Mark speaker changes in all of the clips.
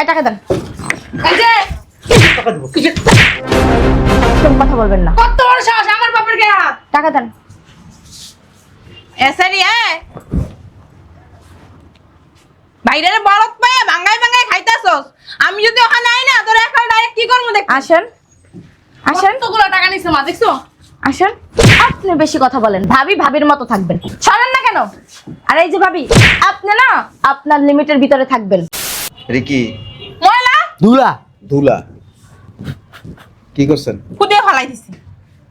Speaker 1: এই টাকা দেন।
Speaker 2: এই যে
Speaker 3: টাকা দেবো।
Speaker 1: তুমি কথা বলবেন না।
Speaker 2: কত বড় সাহস আমার বাপের গায়ে হাত।
Speaker 1: টাকা দেন।
Speaker 2: এসারি বাইরে বরত পায় ভাঙাই ভাঙাই খাইতাছস। আমি যদি ওখানে আই না তোর একা ডাইরেক্ট কি করব দেখ।
Speaker 1: আসেন আসেন
Speaker 2: কতগুলো টাকা নিছে মা দেখছো?
Speaker 1: আসেন। আপনি বেশি কথা বলেন, ভাবি ভাবির মতো থাকবেন। সরেন না কেন? আর এই যে ভাবি, আপনি না আপনার লিমিটের ভিতরে থাকবেন।
Speaker 4: রিকি
Speaker 2: ময়লা
Speaker 3: দুলা
Speaker 4: ধুলা কি করছেন?
Speaker 2: কুদিয়ে ফালাই দিছি।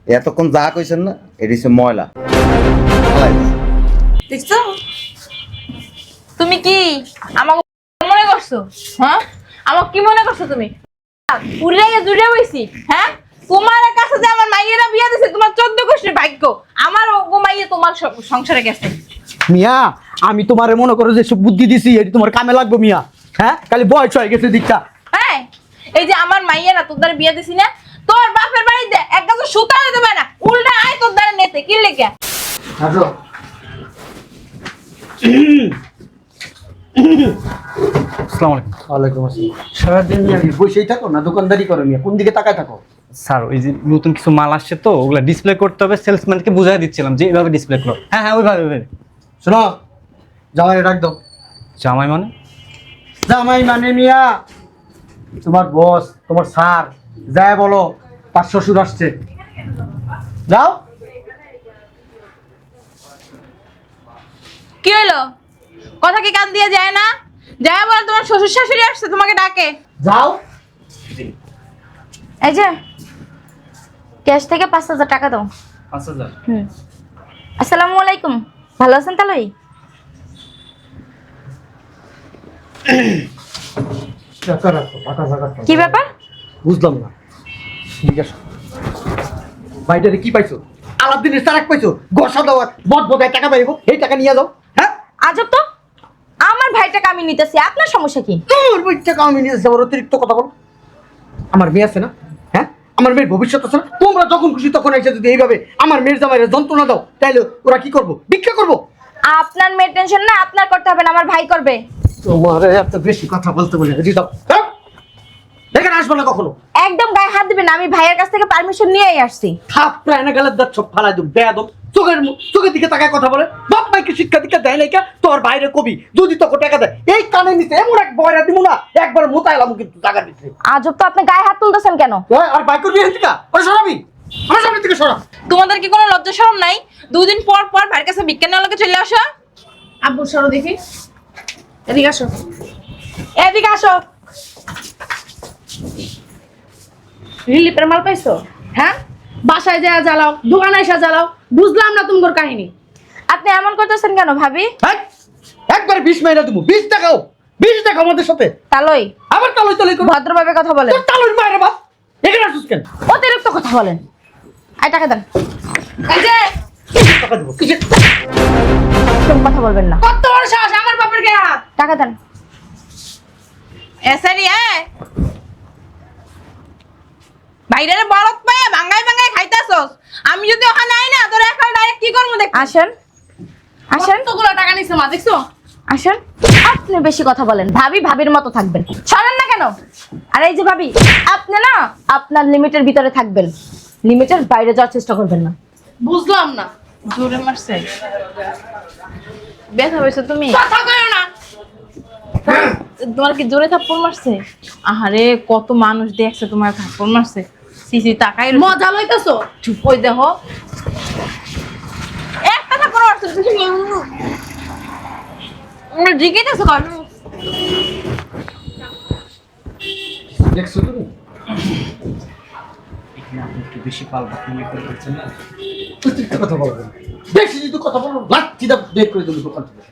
Speaker 4: এতক্ষণ যা কইছেন না এটি হচ্ছে ময়লা। ফালাই দিছে।
Speaker 2: দেখছো? তুমি কি আমাকে মনে করছো? হ্যাঁ, আমাকে কি মনে করছো তুমি? উড়ে জুড়ে হইছি। হ্যাঁ, তোমার কাছে যে আমার মাইয়েরা বিয়া দিছে তোমার 14 গোষ্ঠীর ভাগ্য। আমার ও মাইয়ে তোমার সংসারে গেছে।
Speaker 3: মিয়া, আমি তোমারে মনে করো যে সব বুদ্ধি দিছি এটি তোমার কামে লাগবে মিয়া। হ্যাঁ, খালি বয়স হয়ে গেছে দীক্ষা।
Speaker 2: হ্যাঁ, এই যে আমার মাইয়েরা তোর দ্বারা বিয়া দিছি না, তোর বাপের বাড়িতে এক গাছ সুতা দিতে পারে না, উল্টা আয় তোর দ্বারা নেতে কি লেগে।
Speaker 3: আসো।
Speaker 5: আসসালামু আলাইকুম।
Speaker 3: ওয়ালাইকুম আসসালাম। সারাদিন মিয়া বসেই থাকো না দোকানদারি করো মিয়া? কোন দিকে তাকায় থাকো?
Speaker 5: স্যার ওই যে নতুন কিছু মাল আসছে তো ওগুলা ডিসপ্লে করতে হবে, সেলসম্যানকে বুঝাই দিচ্ছিলাম যে এইভাবে ডিসপ্লে করো। হ্যাঁ হ্যাঁ ওইভাবে ওইভাবে।
Speaker 3: শোনো, জামাই ডাক দাও।
Speaker 5: জামাই মানে?
Speaker 3: জামাই মানে মিয়া তোমার বস, তোমার স্যার। যায় বলো তার শ্বশুর আসছে। যাও।
Speaker 2: কি হলো? কথা কি কান দিয়ে যায় না? যায় বল তোমার শ্বশুর শাশুড়ি আসছে তোমাকে ডাকে।
Speaker 3: যাও।
Speaker 1: এই যে ক্যাশ থেকে 5,000 টাকা দাও।
Speaker 5: 5,000।
Speaker 1: আসসালামু আলাইকুম, ভালো আছেন তালই?
Speaker 3: টাকা রাখো, টাকা জাগাতে।
Speaker 1: কি ব্যাপার?
Speaker 3: বুঝলাম না। জিজ্ঞাসা বাইটারে কি পাইছো? আলাদিনের তারাক পাইছো? গোসা দেওয়ার বদ বদায় টাকা পাইবো, এই টাকা নিয়ে যাও। হ্যাঁ,
Speaker 1: আজব তো, আমার ভাইটাকে আমি নিতেছি, আপনার সমস্যা কি?
Speaker 3: তোর ওই টাকা আমি নিয়ে যাবো। অতিরিক্ত কথা বলো। আমার মেয়ে আছে না? হ্যাঁ, আমার মেয়ের ভবিষ্যৎ আছে না? তোমরা যখন খুশি তখন এসে যদি এইভাবে আমার মেয়ের জামাইয়ের যন্ত্রণা দাও তাহলে ওরা কি করবো? ভিক্ষা করবো?
Speaker 1: আপনার মেয়ের টেনশন না আপনার করতে হবে না, আমার ভাই করবে।
Speaker 3: তোমার এত বেশি কথা বলতে বলে দিতাম। এখানে আসবো না কখনো।
Speaker 1: একদম গায়ে হাত দিবেন না, আমি ভাইয়ের কাছ থেকে পারমিশন নিয়েই আসছি।
Speaker 3: থাপ প্রায় না গেলে দাঁত সব ফালাই দেব। বেয়াদব, চোখের দিকে তাকায় কথা বলে। বাপ মাইকে শিক্ষা দীক্ষা দেয় নাই কে? তোর বাইরে কবি যদি তোকে টাকা দেয় এই কানে নিতে এমন এক বয়রা দিব না, একবার মোতায় এলাম কিন্তু টাকার ভিতরে।
Speaker 1: আজব তো, আপনি গায়ে হাত তুলতেছেন কেন?
Speaker 3: আর বাইক করবি এখান থেকে? ওরা সরাবি, আমার সামনে থেকে সরা।
Speaker 2: তোমাদের কি কোনো লজ্জা শরম নাই? দুদিন পর পর ভাইয়ের কাছে ভিক্ষা নেওয়ার লোকে চলে আসো। আব্বু সরো দেখি, এদিকে আসো, এদিকে আসো।
Speaker 6: রিলিফের মাল পাইছো? হ্যাঁ, বাসায় যা জ্বালাও, দোকানে এসে জ্বালাও, বুঝলাম না তোমার কাহিনী।
Speaker 1: আপনি এমন করতেছেন কেন ভাবি?
Speaker 3: হ্যাঁ, একবার 20 মাইনা দেবো। 20 টাকাও, 20 টাকা আমাদের সাথে।
Speaker 1: তালই
Speaker 3: আবার তালই তালই করবো।
Speaker 1: ভদ্রভাবে কথা বলেন,
Speaker 3: তোর তালই মায়ের বাপ এখানে আসুস কেন?
Speaker 1: অতিরিক্ত কথা বলেন। এই টাকা দেন।
Speaker 2: এই যে
Speaker 3: টাকা দেবো। কিসের
Speaker 1: তুমি কথা বলবেন না।
Speaker 2: কত বড় সাহস আমার বাপের গায়ে হাত।
Speaker 1: টাকা দেন।
Speaker 2: এসারি বাইরে বরত পায় ভাঙাই ভাঙাই খাইতাছস। আমি যদি ওখানে আই না তোর একা ডাইরেক্ট কি করব দেখ।
Speaker 1: আসেন আসেন
Speaker 6: কতগুলো টাকা নিছে মা দেখছো?
Speaker 1: আসেন। আপনি বেশি কথা বলেন, ভাবি ভাবির মতো থাকবেন। সরেন না কেন? আর এই যে ভাবি, আপনি না আপনার লিমিটের ভিতরে থাকবেন, লিমিটের বাইরে যাওয়ার চেষ্টা করবেন না।
Speaker 6: বুঝলাম না।
Speaker 2: জোরে মারছে, ব্যথা পেয়েছো তুমি?
Speaker 6: কথা কইও না।
Speaker 2: তোমার কি জোরে থাপ্পড় মারছে? আহারে কত মানুষ দেখছে তোমার থাপ্পড় মারছে। সিসি তাকাই
Speaker 6: মজা লইতেছো?
Speaker 2: চুপ হই দেখো, একটা থাপ্পড় মারছে তুমি জিজ্ঞেস কর।
Speaker 3: দেখছো তুমি?
Speaker 5: এখানে আপনি একটু বেশি পালবাক মনে করে দিচ্ছেন না?
Speaker 3: অতিরিক্ত কথা বলবেন। বেশি যদি কথা বলো লাঠি দা বের করে দেবো দোকান থেকে।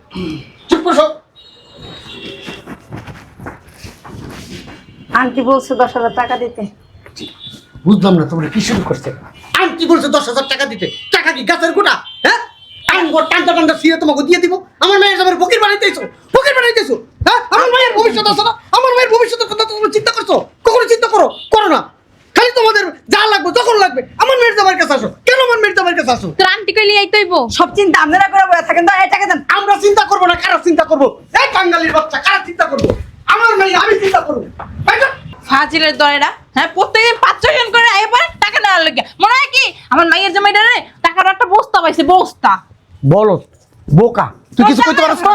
Speaker 3: চুপ করো।
Speaker 1: আন্টি বলছে 10,000 টাকা দিতে।
Speaker 3: বুঝলাম না তোমরা কি শুরু করছে। আন্টি বলছে 10,000 টাকা দিতে। টাকা কি গাছের গোটা? হ্যাঁ, আঙ্গুর টান্ডা টান্ডা সিয়ে তোমাকে দিয়ে দিব। আমার মায়ের জামাই ফকির বানাইতেছো, ফকির বানাইতেছো। হ্যাঁ, আমার মায়ের ভবিষ্যৎ আছে না? আমার মায়ের ভবিষ্যতের কথা তোমরা চিন্তা করছো? কখনো চিন্তা করো না। খালি তোমাদের যা লাগবে যখন লাগবে আমার মেয়ের জামাইয়ের কাছে আসো। কেন আমার মেয়ের জামাইয়ের কাছে আসো?
Speaker 2: তোর আন্টি কইলি এই তৈব
Speaker 1: সব চিন্তা আপনারা করে বসে থাকেন তো। এই টাকা দেন।
Speaker 3: আমরা চিন্তা করবো না, কারা চিন্তা করবো? এই বাঙালির বাচ্চা কারা চিন্তা করবো? আমার মেয়ে আমি চিন্তা করবো।
Speaker 2: ফাজিলের দলেরা, হ্যাঁ প্রত্যেকদিন 5-6 জন করে আইয়ে পড়ে টাকা নেওয়ার লাগে। মনে হয় কি আমার মাইয়ের জামাইটা রে টাকার একটা বস্তা পাইছে, বস্তা।
Speaker 3: বলো বোকা, তুই কিছু কইতে পারছ না?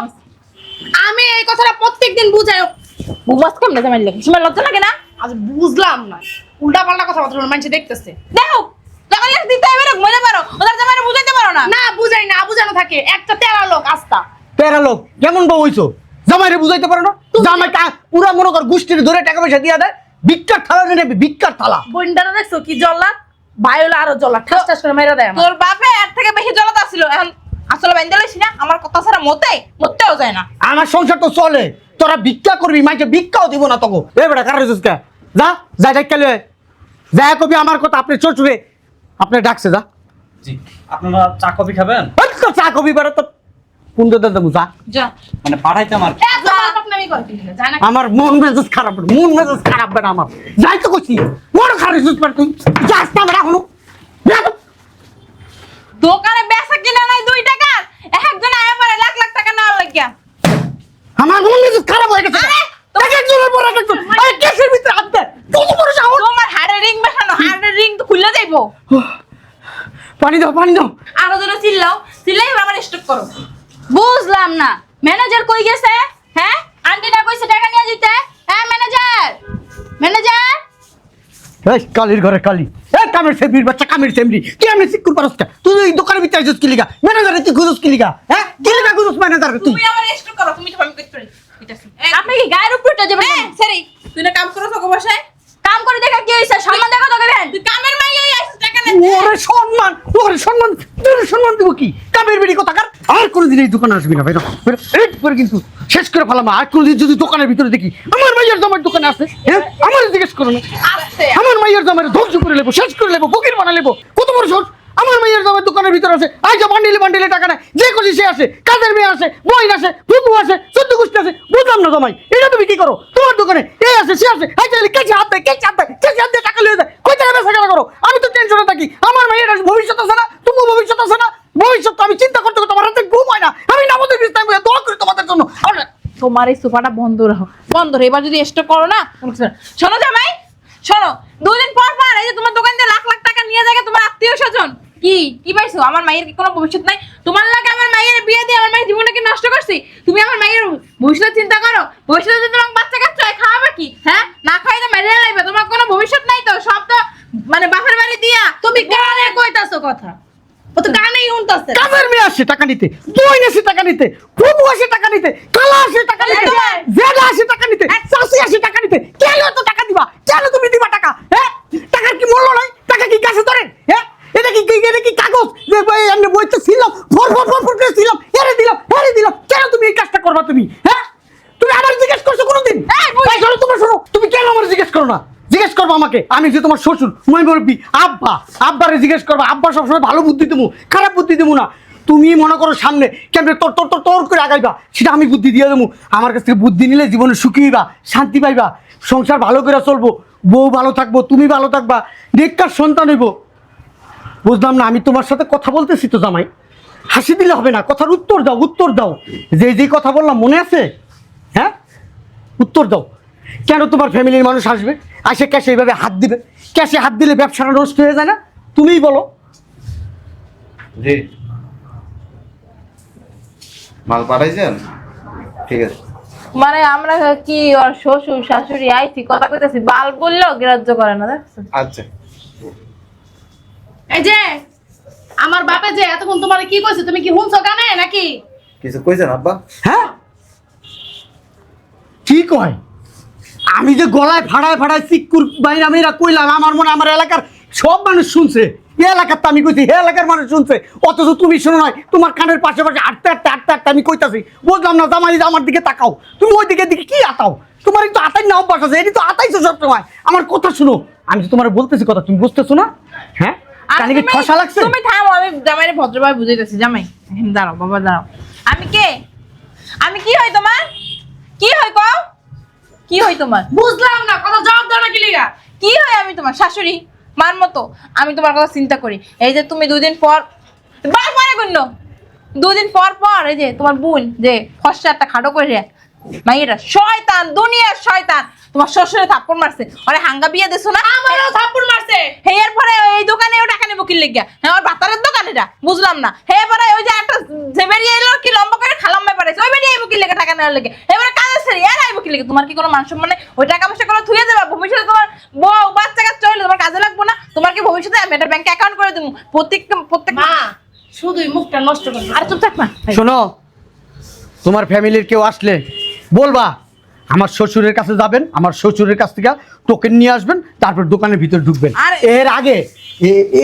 Speaker 6: আমি এই কথাটা প্রত্যেকদিন বুঝাই,
Speaker 2: বুবাস কেমনে জামাই লাগে, তোমার লজ্জা লাগে না?
Speaker 6: আজ বুঝলাম না, উল্টা পাল্টা কথা বলতে মানুষ দেখতেছে।
Speaker 2: দেখো টাকা নিয়ে দিতে হবে না, মনে পারো ওদের জামাইরে বুঝাইতে পারো না।
Speaker 6: না বুঝাই না, বুঝানো থাকে একটা তেরা লোক আস্তা।
Speaker 3: তেরা লোক কেমন বউ হইছো? জামাইরে বুঝাইতে পারো না? জামাই পুরা মনে কর গোষ্ঠীর ধরে টাকা পয়সা দিয়া দেয়, ভিক্ষার থালা নিয়ে নেবে, ভিক্ষার থালা।
Speaker 6: বইন্ডারা দেখছো কি জল্লাদ, ভাই হলো আরো জল্লাদ, ঠাস ঠাস করে মেরা দেয় আমার।
Speaker 2: তোর বাপে এর থেকে বেশি জ্বালাত আসছিল, এখন আসলে বাইন্দা লইছি না, আমার কথা ছাড়া মতেও যায় না।
Speaker 3: আমার সংসার তো চলে, তোরা ভিক্ষা করবি, মাইকে ভিক্ষাও দিব না তোকে। এ বেটা কার হইছিস কে? যা যা ডাক্কা লয়ে যা, কবি আমার কথা আপনি শ্বশুরে আপনি ডাকছে, যা।
Speaker 5: জি, আপনারা চা কফি খাবেন?
Speaker 3: ওই তো চা কবি বেড়া তো কোন দে দেবো, যা।
Speaker 2: যা
Speaker 5: মানে পাঠাইতাম আর কি।
Speaker 6: এত পাকনামি করে দিলে, জানা
Speaker 3: আমার মন মেজাজ খারাপ, মন মেজাজ খারাপ বেটা আমার। যাই তো কইছি, বড় খারাপ হইছিস বেটা তুই। যাস না বেটা এখনো। যা তো।
Speaker 2: দোকানে বেচা কিনা নাই 2 টাকার, একজন আয়া পড়ে লাখ লাখ টাকা নেওয়ার লাগিয়া।
Speaker 3: আমার মন মেজাজ খারাপ হয়ে গেছে।
Speaker 2: আরে,
Speaker 3: এক একজনের পর এক একজন। আরে কেসের ভিতরে হাত দে। কত বড় সাহস!
Speaker 2: তোমার হাড়ের রিং বেসানো, হাড়ের রিং তো খুলে যাইবো।
Speaker 3: পানি দাও, পানি দাও।
Speaker 2: আরো যেন চিল্লাই আমার স্টপ করো।
Speaker 1: বুঝলাম না, ম্যানেজার কই গেছে? হ্যাঁ, আন্টি না কইছে টাকা নিয়ে দিতে? হ্যাঁ ম্যানেজার, ম্যানেজার।
Speaker 3: এই কালির ঘরে কালি, এই কামের সেমরির বাচ্চা, কামের সেমরি। তুই এমনি সিকুর পারস কা? তুই এই দোকানের ভিতরে আইছিস কি লিগা? ম্যানেজারে তুই খুঁজছিস কি লিগা? হ্যাঁ, কি লিগা খুঁজছিস ম্যানেজারে তুই?
Speaker 2: তুমি আমার স্টপ করো, তুমি তো আমি কইতে পারি।
Speaker 1: আপনি কি গায়ের উপরটা যাবেন?
Speaker 2: সরি, তুই না কাম করো তোকে বসায়।
Speaker 1: কাম করে দেখা কি হইছে? সম্মান দেখা তো গেলেন।
Speaker 2: তুই কামের মাইয়াই আইছিস টাকা নে।
Speaker 3: ওরে সম্মান, ওরে সম্মান, তোর সম্মান দিব কি? কামের বেড়ি কোথাকার? আর কোনোদিন এই দোকানে আসবি না ভাই, এই পরে কিন্তু শেষ করে ফেলাম। আর কোনোদিন যদি দোকানের ভিতরে দেখি আমার মাইয়ার জামার দোকানে আছে, হ্যাঁ আমার জিজ্ঞেস করো না।
Speaker 2: আস্তে
Speaker 3: আমার মাইয়ার জামার ধ্বংস করে লেবো, শেষ করে লেবো, ফকির বানা লেবো। কত বড় সাহস! আমার মাইয়ার জামার দোকানের ভিতরে আছে, আইসা বান্ডিলে বান্ডিলে টাকা নেয়, যে খুশি সে আসে, কাজের মেয়ে আসে, বইন আসে, বুবু আসে, চোদ্দ গোষ্ঠী আসে। বুঝলাম না জামাই, এটা তুমি কি করো? তোমার দোকানে এ আসে, সে আসে, আইসা কেছে হাত দেয়, কেছে হাত দেয়, কেছে হাত দিয়ে টাকা লিয়ে দেয়। কই টাকা বেচা কেনা করো? আমি তো টেনশনে থাকি। আমার মাইয়ের ভবিষ্যৎ আছে না, তোমার ভবিষ্যৎ আছে না। ভবিষ্যৎ তো আমি চিন্তা করতে করতে আমার হাতে ঘুম হয় না। আমি নামাজের বিস্তার দোয়া করি তোমাদের জন্য।
Speaker 2: তোমার এই সোফাটা বন্ধ রাখো, বন্ধ রে। এবার যদি স্টপ করো না, শোনো জামাই, শোনো, 2 দিন পর পর এই যে তোমার দোকান থেকে লাখ লাখ টাকা নিয়ে যায় তোমার আত্মীয় স্বজন। কি পাইছো? আমার মায়ের কি কোনো ভবিষ্যৎ নাই? তোমার লাগে আমার মায়ের বিয়ে দিয়ে আমার মায়ের জীবনটাকে নষ্ট করছি। তুমি আমার মায়ের ভবিষ্যৎ চিন্তা করো। ভবিষ্যতে তোমার বাচ্চা কাচ্চা খাওয়াবে কি? হ্যাঁ, না খাই তো মেরে লাইবে। তোমার কোনো ভবিষ্যৎ নাই তো, সব তো মানে বাপের বাড়ি দিয়া।
Speaker 6: তুমি কানে কইতাছো কথা, ও তো কানেই শুনতাছে।
Speaker 3: কাজের মেয়ে আসে টাকা নিতে, বইন আসে টাকা নিতে, প্রভু আসে টাকা নিতে, কালা আসে টাকা নিতে, জেলা আসে টাকা নিতে, চাষি আসে টাকা নিতে। কেন তো টাকা দিবা? কেন তুমি দিবা টাকা? হ্যাঁ, টাকার কি মূল্য নাই? টাকা কি গাছে ধরে? হ্যাঁ, এটা কি কাগজ যে আমি বইতে ছিলাম, ফর করে ছিলাম, এরে দিলাম। কেন তুমি এই কাজটা করবা? তুমি হ্যাঁ, তুমি আমার জিজ্ঞেস করছো কোনোদিন? এই শোনো, তোমার শোনো, তুমি কেন আমার জিজ্ঞেস করো না? জিজ্ঞেস করবো আমাকে, আমি যে তোমার শ্বশুর, মই মুরব্বী, আব্বারে জিজ্ঞেস করবো। আব্বা সবসময় ভালো বুদ্ধি দেবো, খারাপ বুদ্ধি দেবো না। তুমি মনে করো সামনে কেমন তোর করে আগাইবা, সেটা আমি বুদ্ধি দিয়ে দেবো। আমার কাছ থেকে বুদ্ধি নিলে জীবনে সুখী হইবা, শান্তি পাইবা, সংসার ভালো করে চলবো, বউ ভালো থাকবো, তুমি ভালো থাকবা, নেককার সন্তান হইব। বুঝলাম না, আমি তোমার সাথে কথা বলতেছি তো জামাই, হাসি দিলে হবে না, কথার উত্তর দাও। যে কথা বললাম মনে আছে? হ্যাঁ, উত্তর দাও। কেন তোমার ফ্যামিলির মানুষ আসবে, আসে ক্যাশে এইভাবে হাত দিবে? ক্যাশে হাত দিলে ব্যবসাটা নষ্ট হয়ে যায় না? তুমিই বলো।
Speaker 4: জি, মাল পাঠাইছেন? ঠিক আছে।
Speaker 2: মানে আমরা কি ওর শ্বশুর শাশুড়ি আইছি কথা কইতেছি, বাল বললেও গ্রাহ্য করে না, দেখছো?
Speaker 4: আচ্ছা,
Speaker 6: এই যে আমার বাপে যে এতক্ষণ তোমার কি কইছে, তুমি কি শুনছো কানে নাকি?
Speaker 4: কিছু কইছেন আব্বা?
Speaker 3: হ্যাঁ, কি কয়? আমি যে গলায় ফাড়ায় চিকুর বাইরে আমি কইলাম, আমার মনে আমার এলাকার সব মানুষ শুনছে। এ এলাকার তো আমি কইছি, হে এলাকার মানুষ শুনছে, অথচ তুমি শোনো নাই। তোমার কানের পাশে হাঁটতে আমি কইতাছি। বুঝলাম না জামাই, আমার দিকে তাকাও, তুমি ওই দিকে কি আতাও? তোমার তো আতাই না অভ্যাস আছে, এটি তো আতাইছো সবসময়। আমার কথা শুনো, আমি তো তোমার বলতেছি কথা, তুমি বুঝতেছো না? হ্যাঁ,
Speaker 2: আর
Speaker 3: কানে কি ঠসা লাগছে?
Speaker 2: তুমি থামো, আমি জামাইরে ভদ্রভাবে বুঝাইতেছি। জামাই এখন দাঁড়াও, বাবা দাঁড়াও। আমি কি হই তোমার? কি হই কও? কি হই তোমার?
Speaker 6: বুঝলাম না, কথা জবাব দাও না কি লিগা?
Speaker 2: কি হয়? আমি তোমার শাশুড়ি মার মতো। আমি তোমার কথা চিন্তা করি। এই যে তুমি 2 দিন পর পরে গুণ্য 2 দিন পর এই যে তোমার বোন যে ফর্সা একটা খাটো করে মাইয়েরা শয়তান, দুনিয়ার শয়তান। তোমার শ্বশুরে থাপ্পড় মারছে, আরে হাঙ্গা বিয়ে দিছো না?
Speaker 6: আমারও থাপ্পড় মারছে।
Speaker 2: হে এরপরে এই দোকানে ও টাকা নেবো কি লেগে? হ্যাঁ, ওর বাতারের দোকান এটা, বুঝলাম না। হে এবারে ওই যে একটা যে বেরিয়ে এলো কি লম্বা করে খালাম্মায় পাঠাইছে, ওই বেরিয়ে আইবো কি লেগে টাকা নেওয়ার লেগে? এবারে কাজের ছেড়ে এর আইবো কি লেগে? তোমার কি কোনো মান সম্মান নেই? ওই টাকা পয়সা করে থুয়ে দেবা, ভবিষ্যতে তোমার বউ বাচ্চা কাচ্চা হইলে তোমার কাজে লাগবো না? তোমার কি ভবিষ্যতে আমি একটা ব্যাংকে অ্যাকাউন্ট করে দেবো প্রত্যেক
Speaker 6: মা শুধুই মুখটা নষ্ট করবে।
Speaker 2: আরে চুপ থাক না।
Speaker 3: শোনো, তোমার ফ্যামিলির কেউ আসলে বলবা আমার শ্বশুরের কাছে যাবেন, আমার শ্বশুরের কাছ থেকে টোকেন নিয়ে আসবেন, তারপর দোকানের ভিতর ঢুকবেন।
Speaker 2: আরে-
Speaker 3: এর আগে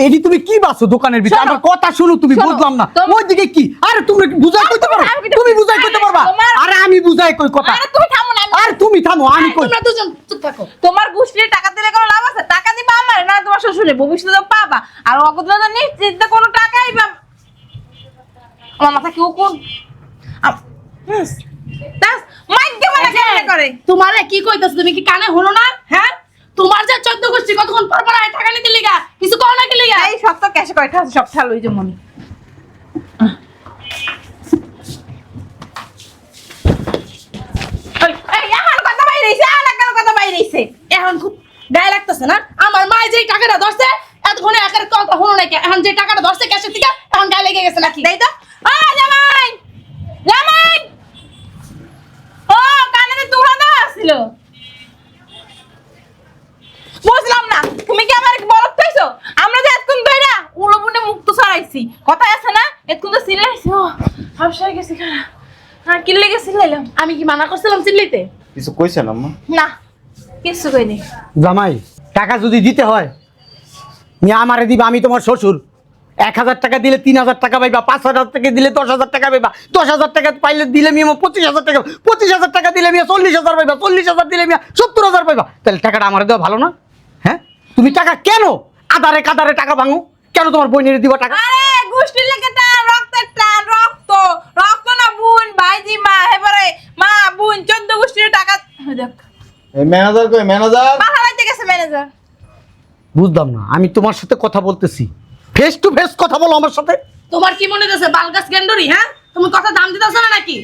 Speaker 3: এডি তুমি কি বাসো দোকানের ভিতরে?
Speaker 2: শোনো,
Speaker 3: আমার কথা শুনো, তুমি
Speaker 2: শোনো,
Speaker 3: বুঝলাম না ওইদিকে কি? আরে তুমি বুঝাই কইতে পারো?
Speaker 2: আমি কি-
Speaker 3: তুমি বুঝাই কইতে পারবা?
Speaker 2: তোমার-
Speaker 3: আরে আমি বুঝাই কই কথা।
Speaker 2: আরে তুমি থামো না।
Speaker 3: আর তুমি থামো, আমি কই।
Speaker 6: তোমরা দুজন চুপ থাকো।
Speaker 2: তোমার গোষ্ঠীর টাকা দিলে কোনো লাভ আছে? টাকা দিবা আমার না তোমার শ্বশুরে, ভবিষ্যতে তো পাবা। আর অগদরা তো নিশ্চিত কোনো টাকাই পাবা। আমার মাথা কেউ কোন মাইকে মানে কেমনে করে?
Speaker 6: তোমারে কি কইতাছ? তুমি কি কানে হলো না? হ্যাঁ, তোমার যে 14 গোষ্ঠী কতক্ষণ পর পর আয় টাকা নিতে লিগা, কিছু কও না কি লিগা?
Speaker 2: এই সব তো ক্যাশে কয়টা আছে, সব ঠাল ওই যে মনি। এই এখন কথা বাইরে হইছে, আর একটা কথা বাইরে হইছে।
Speaker 6: এখন খুব গায়ে লাগতেছে না? আমার মা যে টাকাটা ধরছে এতক্ষণে একের কথা হলো না, এখন যে টাকাটা ধরছে ক্যাশের থেকে এখন গায়ে লেগে গেছে নাকি?
Speaker 2: দেই তো। ও জামাই, জামাই, ও কানে তুলা না ছিল। বুঝলাম না, তুমি কি আমার বলত পাইছো? আমরা যে এতক্ষণ ধইরা উলবনে মুক্ত ছড়াইছি, কথা আছে না? এতক্ষণ তো সিলাইছি, ও হাবসা হয়ে গেছি খানা। আর কি লেগে সিলাইলাম?
Speaker 6: আমি কি মানা করছিলাম চিল্লিতে?
Speaker 4: কিছু কইছেন আম্মা?
Speaker 2: না, কিছু কইনি।
Speaker 3: জামাই, টাকা যদি দিতে হয় নিয়ে আমারে দিবা, আমি তোমার শ্বশুর। 1000 টাকা দিলে 3000 টাকা পাইবা, 5000 টাকা দিলে 10000 টাকা পাইবা, 10000 টাকা পাইলে দিলে মিয়া 25000 টাকা, 25000 টাকা দিলে মিয়া 40000 পাইবা, 40000 দিলে মিয়া 70000 পাইবা। তাহলে টাকাটা আমারে দেওয়া ভালো না? হ্যাঁ, তুমি টাকা কেন আদারে কাদারে টাকা ভাঙো? কেন তোমার বইনের দিবা টাকা?
Speaker 2: আরে গোষ্ঠীর লেগে টান, রক্তের টান, রক্ত রক্ত না বোন ভাইজি মা, এবারে মা বোন 14 গোষ্ঠীর টাকা। দেখ
Speaker 4: এই ম্যানেজার কই? ম্যানেজার
Speaker 2: মাথা লাইতে গেছে ম্যানেজার।
Speaker 3: বুঝলাম না, আমি তোমার সাথে কথা বলতেছি, ফেস টু ফেস কথা বলো আমার সাথে।
Speaker 6: তোমার কি মনে হচ্ছে বালগাছ গেন্ডরি? হ্যাঁ, তুমি কথা দাম দিতেছ না নাকি?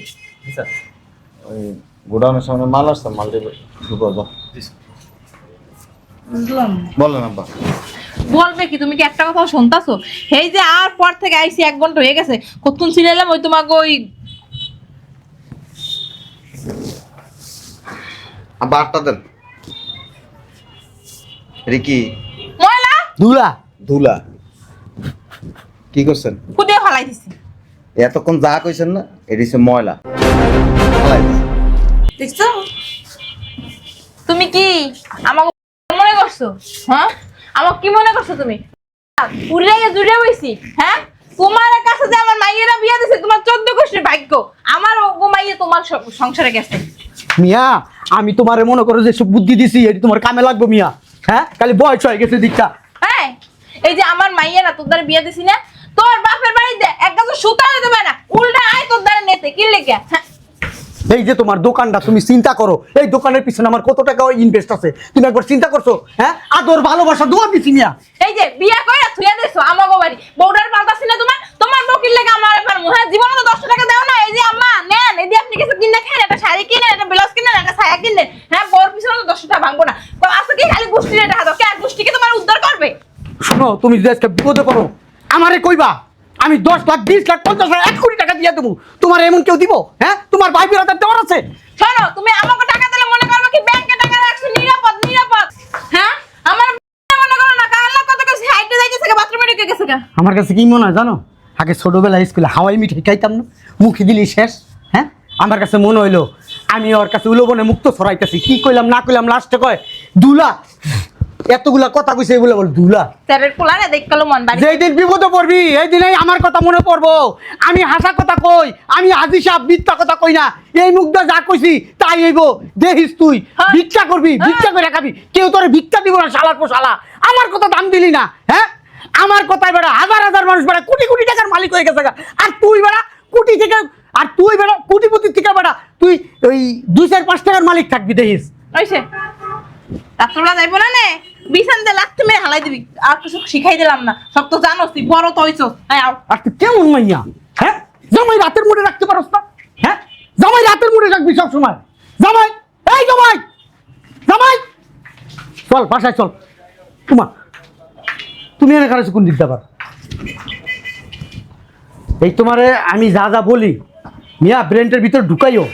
Speaker 4: ওই গোডাউনের সামনে মাল আসছে, মাল দিয়ে ঢুকো দাও।
Speaker 6: বুঝলাম।
Speaker 4: বলেন আব্বা।
Speaker 2: বলবে কি, তুমি কি একটা কথা শুনতাছো? এই যে আর পর থেকে আইছি 1 ঘন্টা হয়ে গেছে, কতক্ষণ ছিলাম ওই তোমাকে ওই
Speaker 4: আব্বা আটটা দেন। রিকি
Speaker 2: ময়লা
Speaker 3: দুলা
Speaker 4: ধুলা কি করছেন?
Speaker 2: কুদিয়ে ফালাই দিছি।
Speaker 4: এতক্ষণ যা কইছেন না, এটি হচ্ছে ময়লা। ফালাই দিছি।
Speaker 2: দেখছো তুমি কি আমাকে মনে করছো? হ্যাঁ, আমাকে কি মনে করছো তুমি? উড়ে জুড়ে হইছি। হ্যাঁ, তোমার কাছে যে আমার মাইয়েরা বিয়ে দিছে, তোমার 14 গোষ্ঠীর ভাগ্য। আমার ও মাইয়ে তোমার সংসারে গেছে।
Speaker 3: মিয়া, আমি তোমারে মনে করো যে সব বুদ্ধি দিছি, এটি তোমার কামে লাগবে মিয়া। হ্যাঁ, খালি বয়স হয়ে গেছে দিকটা।
Speaker 2: হ্যাঁ, এই যে আমার মাইয়েরা তোর দ্বারা বিয়ে দিছি না, তোর বাপের বাড়িতে একটা তো সুতা দিতে পারে না, উল্টা আয় তোর দ্বারা নেতে কি লেগে? হ্যাঁ,
Speaker 3: এই যে তোমার দোকানটা, তুমি চিন্তা করো এই দোকানের পিছনে আমার কত টাকা ইনভেস্ট আছে, তুমি একবার চিন্তা করছো? হ্যাঁ, আদর ভালোবাসা দোয়া দিছি মিয়া।
Speaker 2: এই যে বিয়ে কইরা থুয়া দিছো আমাগো বাড়ি, বউডার পাল্টাছি না তোমার, তোমার বকির লেগে আমার এবার মুহে জীবনে তো 10 টাকা দাও না। এই যে আম্মা নেন, এই যে আপনি কিছু কিনে খান, একটা শাড়ি কিনেন, একটা ব্লাউজ কিনেন, একটা ছায়া কিনেন। হ্যাঁ, বউর পিছনে তো 10 টাকা ভাঙবো না। আজকে কি খালি গোষ্ঠীর টাকা দাও? কে গোষ্ঠীকে তোমার উদ্ধার করবে?
Speaker 3: শোনো, তুমি যদি আজকে বিপদে পড়ো আমারে কইবা, আমি 10 লাখ 20 লাখ 50 লাখ 1 কোটি টাকা দিয়ে দেবো। তোমার এমন কেউ দিব? হ্যাঁ, তোমার ভাই বিরাদার দেওয়ার আছে?
Speaker 2: শোনো, তুমি আমাকে টাকা দিলে মনে করবে কি ব্যাংকে টাকা রাখছো নিরাপদ নিরাপদ? হ্যাঁ, আমার মনে করো না কাল্লা কত কিছু হাইটে যাইতেছে, বাথরুমে ঢুকে গেছে গা।
Speaker 3: আমার কাছে কি মনে হয় জানো, আগে ছোটবেলায় স্কুলে হাওয়াই মিঠাই খাইতাম না, মুখে দিলি শেষ। হ্যাঁ, আমার কাছে মনে হইলো আমি ওর কাছে উলোবনে মুক্ত ছড়াইতেছি। কি কইলাম না কইলাম, লাস্টে কয় দুলা। এতগুলা কথা কইছে, এগুলা বল দুলা।
Speaker 2: স্যারের পোলারে দেখলো মন বাড়ি।
Speaker 3: যেই দিন বিপদে পড়বি এই দিনেই আমার কথা মনে পড়বো। আমি হাসা কথা কই, আমি হাজি সাহেব মিথ্যা কথা কই না। এই মুখটা যা কইছি তাই হইব। দেখিস তুই
Speaker 2: হ্যাঁ।
Speaker 3: ভিক্ষা করবি, ভিক্ষা করে খাবি, কেউ তোরে ভিক্ষা দিব না শালার পোশালা। আমার কথা দাম দিলি না। হ্যাঁ, আমার কথায় বেড়া হাজার হাজার মানুষ বেড়া কোটি কোটি টাকার মালিক হয়ে গেছে গা। আর তুই বেড়া কোটি থেকে, আর তুই বেড়া কোটিপতি থেকে বেড়া তুই ওই 2-4-5 টাকার মালিক থাকবি। দেখিস
Speaker 2: ওইসে রাত্রবেলা যাইবো না নে, বিছান দিয়ে লাথি মেরে হালাই দিবি। আর কিছু শিখাই দিলাম না, সব তো জানোস, তুই বড় তো হইছস। আয় আও।
Speaker 3: আর তুই কেমন মাইয়া? হ্যাঁ, জামাই রাতের মধ্যে রাখতে পারস না? হ্যাঁ, জামাই রাতের মুড়ে রাখবি সব সময়। জামাই, এই জামাই, জামাই, চল বাসায় চল। তুমি এনে খারাপ কোন দিক যাবার? এই তোমারে আমি যা যা বলি মিয়া ব্রেনটার ভিতর ঢুকাইও,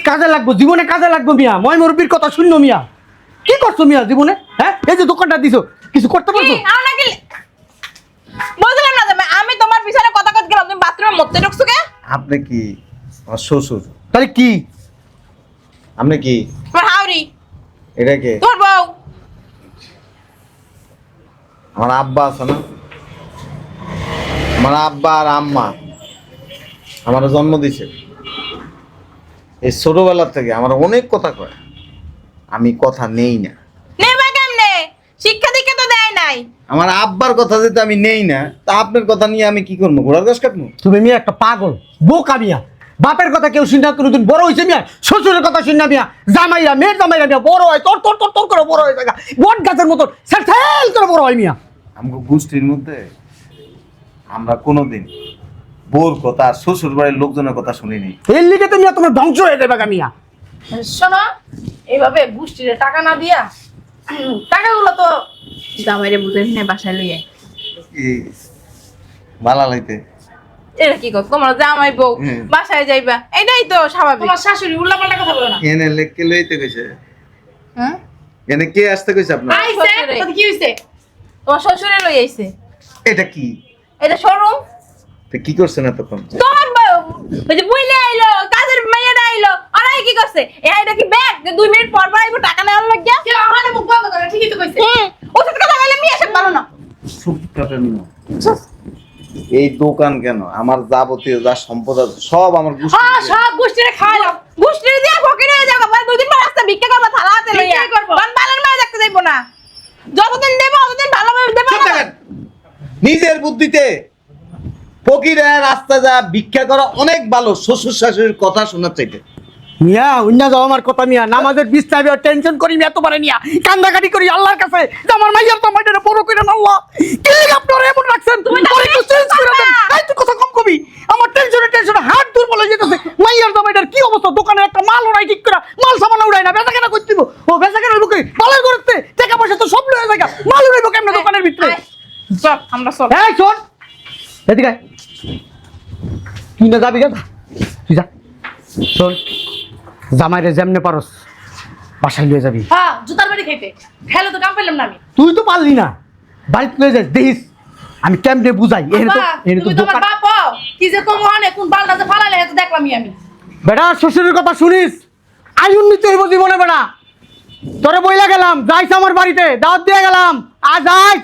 Speaker 3: কাজে লাগবো, জীবনে কাজে লাগবো মিয়া। ময় মুরব্বির কথা শুনলো মিয়া। কি করছো মিয়া জীবনে? হ্যাঁ, এই যে দোকানটা দিছো, কিছু করতে পারছো?
Speaker 2: কি আর নাকি বুঝলাম না জামাই, আমি তোমার পিছনে কথা কইতে গেলাম, তুমি বাথরুমে মরতে ঢুকছো কে?
Speaker 4: আপনি কি আমার শ্বশুর?
Speaker 3: তাহলে কি?
Speaker 4: আপনি কি
Speaker 2: তোমার হাউরি,
Speaker 4: এটা কে?
Speaker 2: তোমার বউ।
Speaker 4: আমার আব্বা আছে না, আমার আব্বা আর আম্মা আমার জন্ম দিছে। এই ছোটবেলা থেকে আমার অনেক কথা কয়, আমি কথা নেই না।
Speaker 2: নেবা কেমনে? শিক্ষা দীক্ষা তো দেয় নাই।
Speaker 4: আমার আব্বার কথা যেটা আমি নেই না, তা আপনার কথা নিয়ে আমি কি করবো? ঘোড়ার গাছ কাটবো?
Speaker 3: তুমি মিয়া একটা পাগল, বোকা মিয়া। বাপের কথা কেউ শুনে কোনোদিন বড় হয়েছে মিয়া? শ্বশুরের কথা শুনে মিয়া, জামাইরা, মেয়ের জামাইরা মিয়া বড় হয়, তোর তোর তোর তোর করে বড় হয়ে যায়, বট গাছের মতো সেল করে বড় হয় মিয়া।
Speaker 4: আমাকে গোষ্ঠীর মধ্যে আমরা কোনোদিন বোর কথা আর শ্বশুর বাড়ির লোকজনের কথা শুনিনি।
Speaker 3: এর লিগে তো মিয়া তোমার ধ্বংস হয়ে যাবে গা মিয়া।
Speaker 6: শোনো, এইভাবে গোষ্ঠীরে টাকা না দিয়া টাকাগুলো তো
Speaker 2: জামাইরে বুঝে নিয়ে বাসায় লইয়ে।
Speaker 4: এই মালা লাইতে
Speaker 2: এটা কি কর? তোমার জামাই বউ
Speaker 4: হুম।
Speaker 2: বাসায় যাইবা, এটাই তো স্বাভাবিক।
Speaker 6: তোমার শাশুড়ি উল্লাপাল্টা কথা বলো না।
Speaker 4: এনে লেখকে লইতে কইছে,
Speaker 2: হ্যাঁ,
Speaker 4: এনে কে আসতে কইছে আপনার?
Speaker 6: আইছে,
Speaker 2: শ্বশুরে।
Speaker 6: তাতে কি হইছে?
Speaker 2: তোমার শ্বশুরে লই আইছে।
Speaker 4: এটা কি?
Speaker 2: এটা শোরুম।
Speaker 4: তো কি করছেন এতক্ষণ?
Speaker 2: তোমার ওই যে বুইলে আইলো, কাজের মেয়েটা আইলো, আরে কি করছে? এটা কি ব্যাগ? 2 মিনিট পর পর আইবো টাকা নেওয়ার লাগিয়া।
Speaker 6: কেউ আমার মুখ বন্ধ করে, ঠিকই তো কইছে।
Speaker 2: ওষুধ কথা বলে মেয়ে এসে ভালো না।
Speaker 4: এই দোকান কেন, আমার যাবতীয় যা সম্পদ আছে সব আমার গোষ্ঠী
Speaker 6: হ্যাঁ, সব গোষ্ঠীরে খাওয়াইলাম।
Speaker 2: গুষ্টি দিয়া ফকির হয়ে যাবো, মানে 2 দিন পর রাস্তা ভিক্ষা করবো, থালা হাতে লইয়া
Speaker 6: ভিক্ষাই করবো।
Speaker 2: বান বালের মাঝে দেখতে যাইবো না। যতদিন দেবো ততদিন ভালোভাবে দেবো
Speaker 4: চুপ থাকেন। নিজের বুদ্ধিতে ফকির রাস্তা যা ভিক্ষা করা অনেক ভালো শ্বশুর শাশুড়ির কথা শোনার চাইতে।
Speaker 3: মিয়া অন্য যাও আমার কথা মিয়া, নামাজের বিস্তারে টেনশন করি মিয়া, তোমার নিয়া কান্দাকাটি করি আল্লাহর কাছে যে আমার মাইয়ার তো মাইটা বড় করে না আল্লাহ। কি আপনারা এমন রাখছেন? তুমি একটু চেঞ্জ করে দেন। এই তুই কথা কম কবি, আমার টেনশনে হাত দুর্বল হয়ে যেতেছে। মাইয়ার জামাইটার কি অবস্থা? দোকানে একটা মাল ওড়াই ঠিক করে, মাল সামান উড়াই না, বেচা কেনা করতে দিব। ও বেচা কেনা বুকে মালের করতে টাকা পয়সা তো সব লয়ে যায়, মাল উড়াইব কেমনে দোকানের ভিতরে?
Speaker 2: চল আমরা চল।
Speaker 3: এই শোন, এদিকে আয়। তুই না যাবি কেন? তুই যা। শোন, জামাইরে যেমনে পারস বাসায় লিয়ে যাবি।
Speaker 6: হ্যাঁ, জুতার বাড়ি খাইতে খেলে তো কাম পেলাম না আমি।
Speaker 3: তুই তো পারলি না, বাড়িতে লয়ে যাস, দেখিস আমি কেমনে বুঝাই।
Speaker 6: বাবা, তুমি তো আমার বাপ হও। কি যে তোমার অনেক কোন বালটা যে ফালাইলে হেতে দেখলামই আমি।
Speaker 3: বেটা শ্বশুরের কথা শুনিস, আই উন্নীত হইব জীবনে বেটা। তোরে বইলা গেলাম, যাইস আমার বাড়িতে, দাওয়াত দিয়ে গেলাম, আজ আয়।